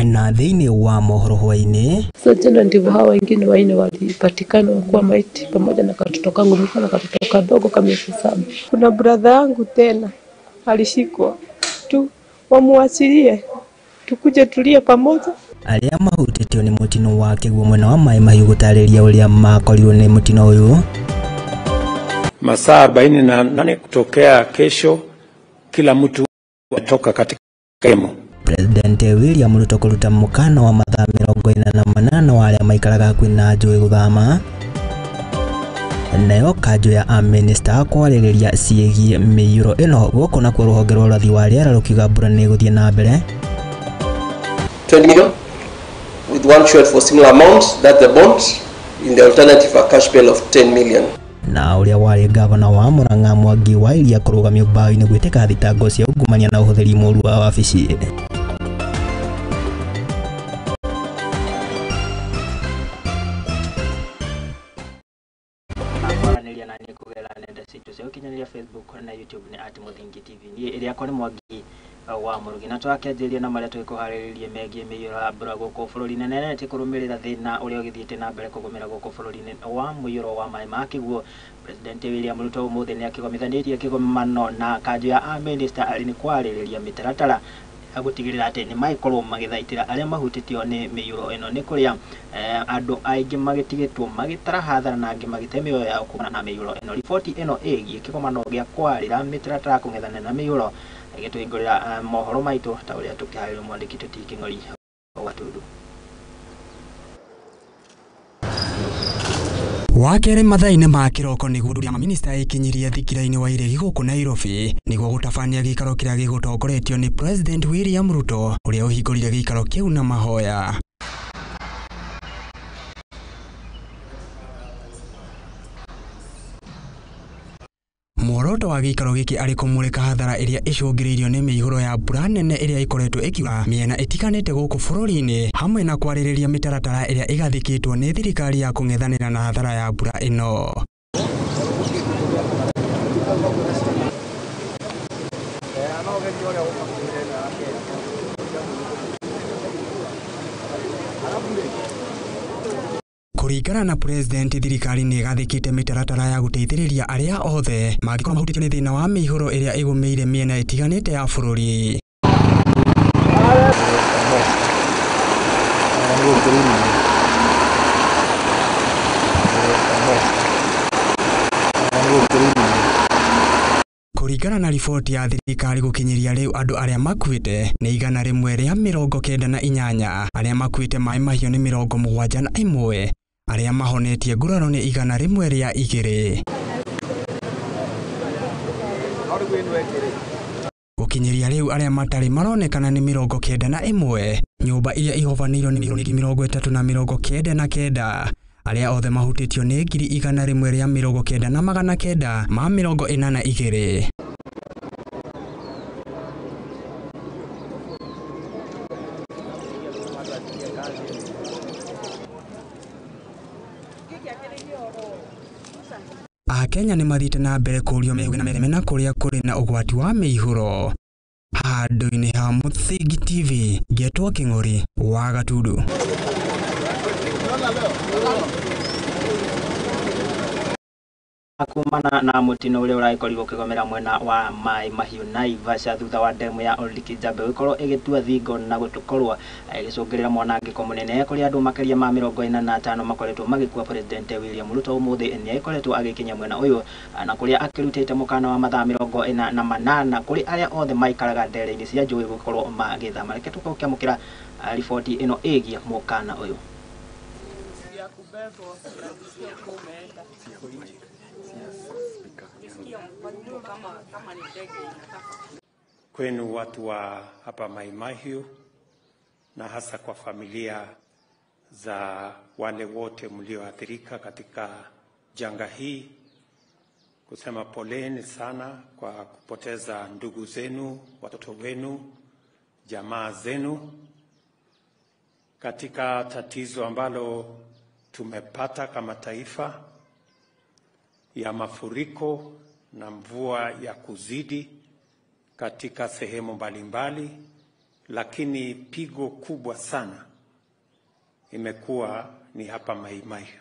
na thĩinĩ wa mohoro hwainĩ. So jana ndivyo hao wengine waine walipatikana wakuwa maiti pamoja na katoto kangu, nilikuwa na katoto kadogo kama miezi 7. Kuna brother yangu tena alishikwa tu, wamuachilie tukuje tulie pamoja. Arĩa mahutĩtio nĩ mũtino wa kĩguũ mwena wa Mai Mahiũ gũtarĩria ũrĩa makorirwo nĩ mũtino ũyũ. Masaa 48 kutokea kesho, kila mtu atoka katika kemo. President William Ruto kũruta mũkana wa mathaa 48 wa arĩa maikaraga hakuhĩ na njũĩ gũthama. Nayo kanjũ ya minister kwarĩrĩria ciĩgiĩ mĩiyũro ĩno gũkũ nakuo rũhonge rwa ũrathi wa rĩera rũkiuga mbura nĩ ĩgũthiĩ na mbere. 20 million with one short for similar amounts that the bond, in the alternative a cash bail of 10 million. Na ũrĩa warĩ gavana wa Murang'a Mwangi wa Iria kũrũgamio mbaũ-inĩ gwĩtĩka thitango cia ungumania na ũhũthĩri mũũru wa wabici. Facebook na YouTube ni @Muthingi TV ni ĩrĩa kone Mwangi wa Murugi na twakĩanjĩria na marĩa twĩkũharĩrĩrie megiĩ mĩiyũro mbura gũkũ bũrũri-inĩ nene tikũrũmĩrĩra thĩna ũrĩa ũgĩthiĩte na mbere kũgũmĩra gũkũ bũrũri-inĩ wa mũiyũro wa maĩ ma kĩguũ. President William Ruto ũmũthĩ nĩ akĩgomithanĩtie kĩgomano na kanjũ ya minister arĩ nĩ kwarĩrĩria mĩtaratara agũtigĩrĩra atĩ nĩ maĩkorwo magĩthaitĩra arĩa mahutĩtio nĩ mĩiyũro ĩno, nĩ kũrĩa andũ aingĩ magĩtigĩtwo magĩtara hathara na angĩ magĩte mĩoyo yao kumana na mĩiyũro ĩno. Riboti ĩno ĩgiĩ kĩgomano gĩa kwarĩra mĩtaratara kũng'ethanĩra na mĩiyũro ĩgĩtũhingũrĩra mohoro maitũ ta ũrĩa tũkĩharĩrĩria mwandĩki Tũti Kĩng'ori wa Tundu. Wakere mathaa-inĩ ma kĩroko nĩguo ndũria maminista ĩkinyirie thikira-inĩ wa iregi gũkũ Nairobi nĩguo gũtabania gĩikaro kĩrĩa gĩgũtongoretio nĩ President William Ruto ũrĩa ũhingũrire gĩikaro kĩu na mahoya. Muoroto wa gĩikaro gĩkĩ arĩ kũmũrĩka hathara ĩrĩa ĩcũngĩrĩirio nĩ mĩihũro ya mbura nene ĩrĩa ĩkoretwo ĩkiura mĩena ĩtiganĩte gũkũ bũrũri-inĩ, hamwe na kwarĩrĩria mĩtaratara ĩrĩa ĩgathĩkĩtwo nĩ thirikari ya kũng'ethanĩra na hathara ya mbura ĩno. Kũringana na President, thirikari nĩ ĩgathĩkĩte mĩtaratara ya gũteithĩrĩria arĩa othe mangĩkorwo mahutĩtio nĩ thĩna wa mĩihũro ĩrĩa ĩgũmĩire mĩena ĩtiganĩte ya bũrũri. Kũringana na riboti ya thirikari, gũkinyĩria rĩu andũ arĩa makuĩte nĩ 198, arĩa makuĩte Mai Mahiũ nĩ 71, arĩa mahonetie nguraro nĩ 102. Gũkinyĩria rĩu arĩa matarĩ maronekana nĩ 91, nyũmba iria ihobanĩirwo nĩ 399, arĩa othe mahutĩtio nĩ 199,942. Akenya nĩ mathiĩte na mbere kũũrio mena kũrĩa kũrĩ na ũgwati wa mĩihũro. Handũ-inĩ ha Muthingi TV, Ngetwo Kĩng'ori wa Gatundu. Kumana na mũtino ũrĩa ũrakorirwo ũkĩgomera mwena wa Mai Mahiũ Naivasha thutha wa ndemu ya Old Kijabe gũkorwo ĩgĩtua thingo na gũkorwo ĩgĩcũngĩrĩra mwanangĩko mũnene kũrĩ andũ makĩria ma 45 makoretwo magĩkua. President William Ruto ũmũthĩ nĩ akoretwo agĩkinya mwena ũyũ na kũrĩa akĩrutĩte mũkana wa mathaa 48 kũrĩ arĩa othe maikaraga ndere-inĩ cia njũĩ gũkorwo magĩthama. Reke tũkĩamũkĩra riboti ĩno ĩgiĩ mũkana ũyũ. Kwenu watu wa hapa Mai Mahiũ na hasa kwa familia za wale wote mlioathirika katika janga hii, kusema poleni sana kwa kupoteza ndugu zenu, watoto wenu, jamaa zenu katika tatizo ambalo tumepata kama taifa ya mafuriko na mvua ya kuzidi katika sehemu mbalimbali, lakini pigo kubwa sana imekuwa ni hapa Mai Mahiu.